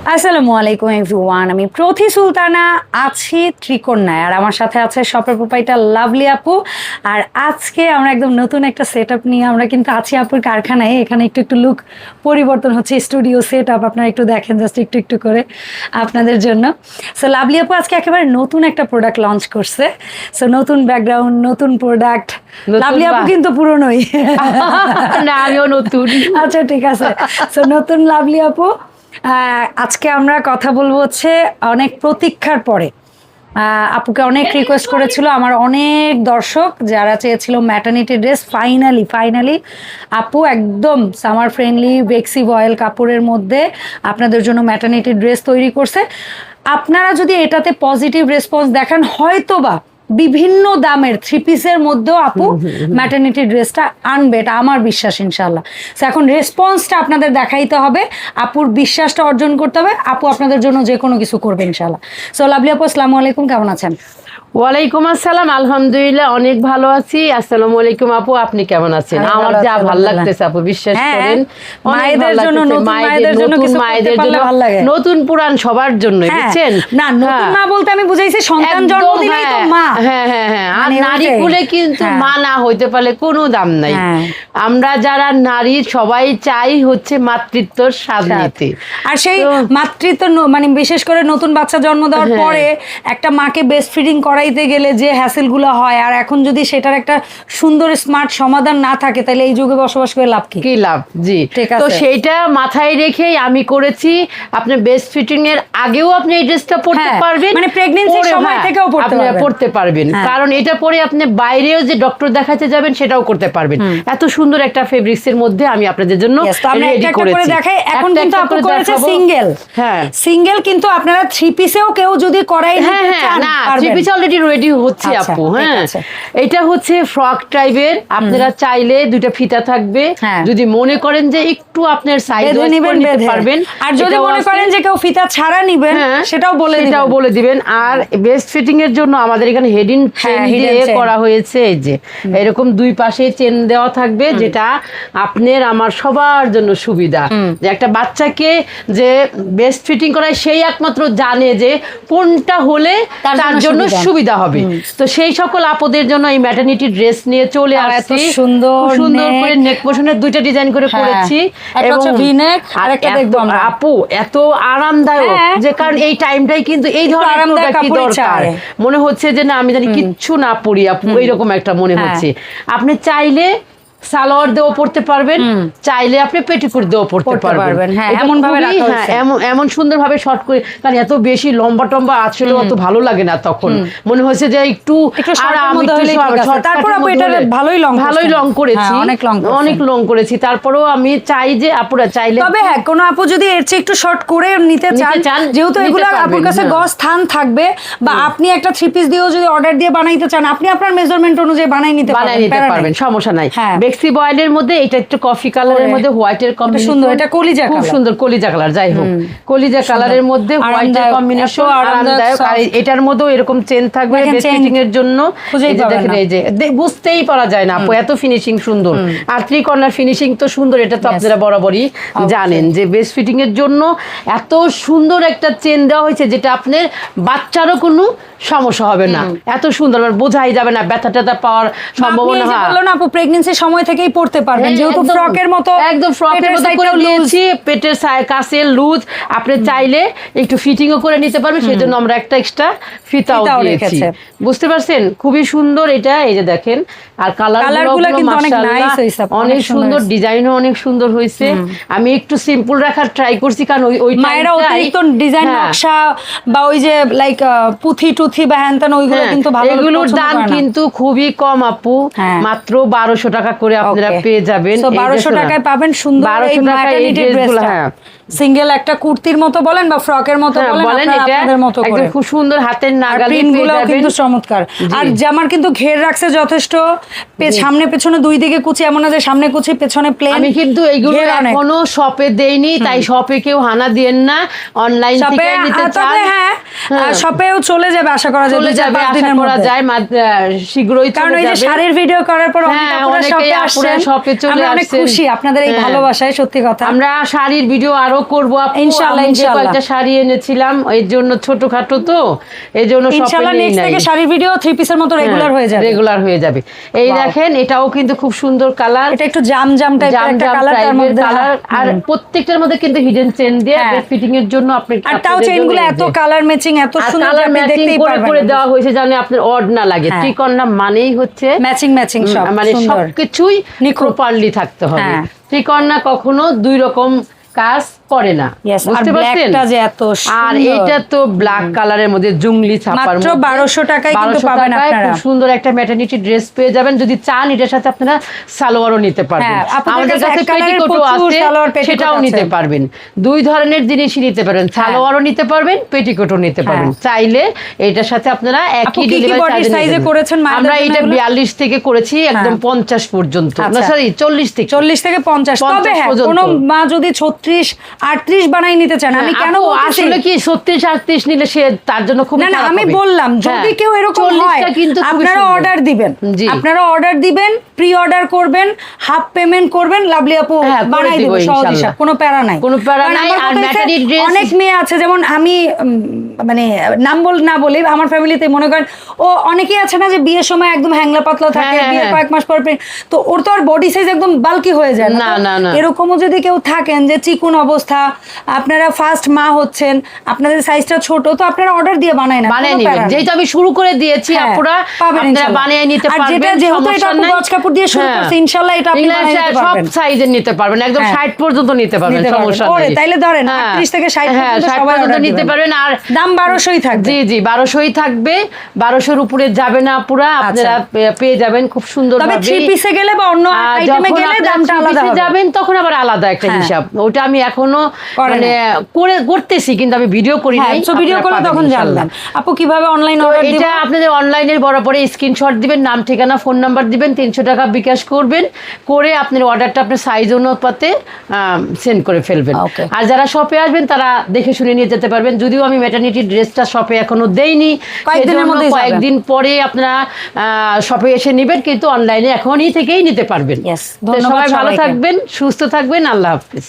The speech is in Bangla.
আসসালামু আলাইকুম এভরিওয়ান, আমি প্রথি সুলতানা আছি ত্রিকোণায়, আর আমার সাথে আছে শপের প্রোপাইটার লাভলি আপু। আর আজকে আমরা একদম নতুন একটা সেট আপ নিয়ে আমরা কিন্তু আছি আপুর কারখানায়। এখানে একটু একটু লুক পরিবর্তন হচ্ছে, স্টুডিও সেট আপ আপনারা একটু দেখেন জাস্ট একটু একটু করে আপনাদের জন্য। সো লাভলি আপু আজকে একেবারে নতুন একটা প্রোডাক্ট লঞ্চ করছে। সো নতুন ব্যাকগ্রাউন্ড, নতুন প্রোডাক্ট। লাভলি আপু কিন্তু পুরনোই না, আমিও নতুন। আচ্ছা ঠিক আছে। সো নতুন লাভলি আপু, আজকে আমরা কথা বলবো হচ্ছে অনেক প্রতীক্ষার পরে। আপুকে অনেক রিকোয়েস্ট করেছিল আমার অনেক দর্শক, যারা চেয়েছিল ম্যাটারনিটি ড্রেস। ফাইনালি আপু একদম সামার ফ্রেন্ডলি বেক্সি ভয়েল কাপড়ের মধ্যে আপনাদের জন্য ম্যাটারনিটি ড্রেস তৈরি করছে। আপনারা যদি এটাতে পজিটিভ রেসপন্স দেখান, হয়তোবা বিভিন্ন দামের থ্রি পিসের মধ্যেও আপু ম্যাটারনিটি ড্রেসটা আনবে, এটা আমার বিশ্বাস ইনশাল্লাহ। সো এখন রেসপন্সটা আপনাদের দেখাইতে হবে, আপুর বিশ্বাসটা অর্জন করতে হবে। আপু আপনাদের জন্য যে কোনো কিছু করবে ইনশাল্লাহ। সো লাভলি আপু, আসসালামু আলাইকুম, কেমন আছেন? ওয়ালাইকুম আসসালাম, আলহামদুলিল্লাহ অনেক ভালো আছি। আসসালামু আলাইকুম আপু, আপনি কেমন আছেন? আমার যা ভালো লাগতেছে আপু, বিশ্বাস করেন। মায়েদের জন্য, মায়েদের জন্য কিছু করতে পারলে ভালো লাগে। নতুন পুরান সবার জন্য, বুঝছেন? না নতুন মা বলতে আমি বুঝাইছি সন্তান জন্ম দিলেই তো মা। হ্যাঁ হ্যাঁ হ্যাঁ, আর নারী কুলে কিন্তু মা না হইতে পারলে কোনো দাম নাই। আমরা যারা নারী সবাই চাই হচ্ছে মাতৃত্বর স্বাদ নিতে। আর সেই মাতৃত্ব মানে বিশেষ করে নতুন বাচ্চা জন্ম দেওয়ার পরে একটা মাকে বেস্ট ফিডিং করাইতে গেলে যে হ্যাসেলগুলো হয়, আর এখন যদি সেটার একটা সুন্দর স্মার্ট সমাধান না থাকে, তাহলে এই যুগে বসবাস করে লাভ কি লাভ? জি, তো সেইটা মাথায় রেখেই আমি করেছি। আপনি বেস্ট ফিটিং এর আগেও আপনি এই ড্রেসটা পরতে পারবেন, মানে প্রেগন্যান্সির সময় থেকেও পরতে পারবেন। কারণ এটা পরে আপনি বাইরেও যে ডক্টর দেখাতে যাবেন সেটাও করতে পারবেন। এত সুন্দর একটা ফেব্রিক্স এর মধ্যে আমি আপনাদের জন্য রেডি করেছি। দেখাই এখন কিন্তু আপু করেছে সিঙ্গেল। হ্যাঁ, সিঙ্গেল কিন্তু আপনারা থ্রি পিসেও কেউ যদি করাই নিতে চান, না থ্রি পিস অলরেডি রেডি হচ্ছে আপু। হ্যাঁ, এটা হচ্ছে ফ্রক টাইপের। আপনারা চাইলে দুইটা ফিতা থাকবে, যদি মনে করেন যে একটু আপনার সাইজ নিতে পারবেন। আর যদি মনে করেন যে কেউ ফিতা ছাড়া নেবেন, সেটাও বলে দিবেন। আর বেস্ট ফিটিং এর জন্য আমাদের এখানে হেডিং চেন দিয়ে করা হয়েছে। এই যে এরকম দুই পাশে চেন দেওয়া থাকবে, যেটা আপনার আমার সবার জন্য সুবিধা। যে একটা বাচ্চাকে যে বেস্ট ফিটিং করায় সেই একমাত্র জানে যে কোনটা হলে তার জন্য সুবিধা হবে। তো সেই সকল আপদের জন্য এই ম্যাটারনিটি ড্রেস নিয়ে চলে আসছি। সুন্দর করে নেক পোর্শনের দুইটা ডিজাইন করে করেছি, এবং আপু এত আরামদায়ক যে, কারণ এই টাইমটাই কিন্তু এই ধরনের দরকার। মনে হচ্ছে যে না আমি জানি কিচ্ছু না পরি আপু, এইরকম একটা মনে হচ্ছে। আপনি চাইলে সালোয়ার দিয়েও পড়তে পারবেন, চাইলে আপনি পেটিকোট দিয়েও পড়তে পারবেন। এমন সুন্দর ভাবে শর্ট করে, কারণ এত বেশি লম্বা টম্বা আসলে অত ভালো লাগে না। তখন মনে হয়েছে যে একটু ভালোই লং করেছি, অনেক লং করেছি। তারপরেও আমি চাই যে আপুরা চাইলে, তবে হ্যাঁ কোনো আপু যদি এর চেয়ে একটু শর্ট করে নিতে চান, যেহেতু এগুলো আপুর কাছে গজ স্থান থাকবে, বা আপনি একটা থ্রি পিস দিয়েও যদি অর্ডার দিয়ে বানাইতে চান, আপনি আপনার মেজারমেন্ট অনুযায়ী বানাই নিতে পারবেন, সমস্যা নাই। বেক্সি বয়েলের মধ্যে এটা একটু কফি কালারের মধ্যে হোয়াইটের কম্বিনেশন, সুন্দর। এটা কলিজা কালার, খুব সুন্দর কলিজা কালার। যাই হোক, কলিজা কালারের মধ্যে হোয়াইটের কম্বিনেশন আরামদায়ক। আর এটার মধ্যেও এরকম চেন থাকবে বেস্ট ফিটিং এর জন্য। দেখেন এই যে বুঝতেই পারা যায় না আপু, এত ফিনিশিং সুন্দর। আর থ্রি কর্নার ফিনিশিং তো সুন্দর, এটা তো আপনারা বরাবরই জানেন যে বেস্ট ফিটিং এর জন্য এত সুন্দর একটা চেন দেওয়া হয়েছে, যেটা আপনার বাচ্চারও কোনো সমস্যা হবে না। এত সুন্দর, বোঝাই যাবে না ব্যথা ট্যাথা পাওয়ার সম্ভাবনা। আপু প্রেগন্যান্সির সময় থেকেই পড়তে পারবেন, যেহেতু ফ্রকের মতো একদম ফ্রকের মতো করে নিয়েছি, পেটের কাছে লুজ। আপনি চাইলে একটু ফিটিংও করে নিতে পারবেন, সেই জন্য আমরা একটা এক্সট্রা ফিতাও দিয়েছি। বুঝতে পারছেন? খুবই সুন্দর এটা। এই যে দেখেন, আর কালারগুলো কিন্তু অনেক নাইস হয়েছে, অনেক সুন্দর, ডিজাইনও অনেক সুন্দর হয়েছে। আমি একটু সিম্পল রাখার ট্রাই করছি, কারণ ওই মায়েরা অতিরিক্ত ডিজাইন নকশা বা ওই যে লাইক পুঁথি টুথি বা হ্যানতান ওইগুলো কিন্তু ভালো। এগুলোর দাম কিন্তু খুবই কম আপু, মাত্র 1200 টাকা করে আপনারা পেয়ে যাবেন। 1200 টাকায় পাবেন সুন্দর এই ম্যাটারনিটি ড্রেসটা। সিঙ্গেল একটা কুর্তির মতো বলেন বা ফ্রকের মতো বলেন, আপনাদের মতো করে খুব সুন্দর হাতের নাগালে পেয়ে যাবেন, কিন্তু চমৎকার। আর জামার কিন্তু ঘের রাখছে যথেষ্ট, সামনে পেছনে দুই দিকে কুচি, এমন না যে সামনে কুচি পেছনে প্লেন। আমি কিন্তু এইগুলো এখনো শপে দেইনি, তাই শপে কেউ হানা দিয়েন না, অনলাইন থেকে নিতে চান। হ্যাঁ, শপেও চলে যাবে, আশা করা যায়, আশা করা যায় শীঘ্রই, কারণ এই যে শাড়ির ভিডিও করার পর অনেকেই আসছেন, শপে চলে আমরা অনেক আসছেন। খুশি আপনাদের এই হ্যাঁ। ভালোবাসায়, সত্যি কথা। আমরা শাড়ির ভিডিও আরো করবো আপু। ইনশাআল্লাহ, আমি যে ইনশাআল্লাহ। কয়েকটা শাড়ি এনেছিলাম এর জন্য ছোটখাটো, তো এই জন্য ইনশাআল্লাহ নেক্সট থেকে শাড়ির ভিডিও 3 পিসের মতো রেগুলার হয়ে যাবে, রেগুলার হয়ে যাবে। এই দেখেন এটাও কিন্তু খুব সুন্দর কালার, এটা একটু জাম টাইপের একটা কালার, তার মধ্যে কালার, আর প্রত্যেকটার মধ্যে কিন্তু হিডেন চেন দিয়ে ফিটিং এর জন্য আপনি, আর তাও চেইনগুলো এত কালার ম্যাচিং, এত সুন্দর, কালার আপনি ম্যাচিং দেখতেই করে পারবেন করে দেওয়া হয়েছে জানে আপনার অড না লাগে। ত্রিকন্যা মানেই হচ্ছে ম্যাচিং সব, মানে সুন্দর, সবকিছুই প্রপারলি থাকতে হবে। ত্রিকন্যা কখনো দুই রকম কাজ করে না, বুঝতে পারছেন? আর এটা তো ব্ল্যাক কালারের মধ্যে জুংলি ছাপার মধ্যে, মাত্র 1200 টাকায় কিন্তু পাবেন আপনারা। খুব সুন্দর একটা ম্যাটারনিটি ড্রেস পেয়ে যাবেন। যদি চান এটার সাথে আপনারা সালোয়ারও নিতে পারবেন, আমাদের কাছে পেটিকোটও আছে, সেটাও নিতে পারবেন। দুই ধরনের জিনিসই নিতে পারবেন, সালোয়ারও নিতে পারবেন, পেটিকোটও নিতে পারবেন। চাইলে এটার সাথে আপনারা একই ডেলিভারি সাইজে করেছেন। আমরা এটা 42 থেকে করেছি একদম 50 পর্যন্ত, না সরি 40 থেকে 50। তবে হ্যাঁ, কোনো মা যদি 36 38 বানাই নিতে চান, আমি কেন আসলে কি 36 38 নিলে সে তার জন্য খুব, না আমি বললাম যদি কেউ এরকম হয় আপনারা অর্ডার দিবেন, প্রি অর্ডার করবেন, হাফ পেমেন্ট করবেন, লাভলি আপু বানাই দেব সহজ হিসাব, কোনো প্যারা নাই। আর ম্যাটারনিটি ড্রেস অনেক মেয়ে আছে, যেমন আমি মানে নাম না বলি, আমার ফ্যামিলিতে মনে করেন ও অনেকেই আছে না যে বিয়ের সময় একদম হ্যাংলা পাতলা থাকে, বিয়ের কয়েক মাস পর তো ওর তো আর বডি সাইজ একদম বাল্কি হয়ে যায় না। এরকমও যদি কেউ থাকেন যে চিকুন অবস্থা, আপনারা ফার্স্ট মা হচ্ছেন, আপনাদের সাইজটা ছোট, তো আপনারা অর্ডার দিয়ে বানায় নেবেন। যেহেতু আমি শুরু করে দিয়েছি আপনারা বানিয়ে নিতে পারবেন। আর যেটা যেহেতু এটা গজ কাপড় দিয়ে শুরু করতে, ইনশাআল্লাহ এটা আপনি বানিয়ে নিতে পারবেন, সব সাইজের নিতে পারবেন, একদম 60 পর্যন্ত নিতে পারবেন, সমস্যা নেই। ওরে তাইলে ধরেন 38 থেকে 60 পর্যন্ত সবাই পর্যন্ত নিতে পারবেন। আর দাম 1200ই থাকবে। জি 1200ই থাকবে, 1200 এর উপরে যাবে না পুরা, আপনারা পেয়ে যাবেন খুব সুন্দর ভাবে। তবে 3 পিসে গেলে বা অন্য আইটেমে গেলে দামটা আলাদা হবে, যাবেন তখন আবার আলাদা একটা হিসাব। ওটা আমি এখনো মানে করতেছি, কিন্তু আমি ভিডিও করি নাই। ভিডিও করলে তখন জানবেন। আপু কিভাবে অনলাইন অর্ডার দিব? এটা আপনাদের অনলাইনের বরাবর স্ক্রিনশট দিবেন, নাম ঠিকানা ফোন নাম্বার দিবেন, 300 টাকা বিকাশ করবেন, করে আপনার অর্ডারটা আপনার সাইজ অনুপাতে সেন্ড করে ফেলবেন। আর যারা শপে আসবেন তারা দেখে শুনে নিয়ে যেতে পারবেন। যদিও আমি ম্যাটারনিটি ড্রেসটা শপে এখনো দেইনি, কয়েকদিন পরে আপনারা শপে এসে নেবেন, কিন্তু অনলাইনে এখনই থেকেই নিতে পারবেন। সবাই ভালো থাকবেন, সুস্থ থাকবেন, আল্লাহ হাফেজ।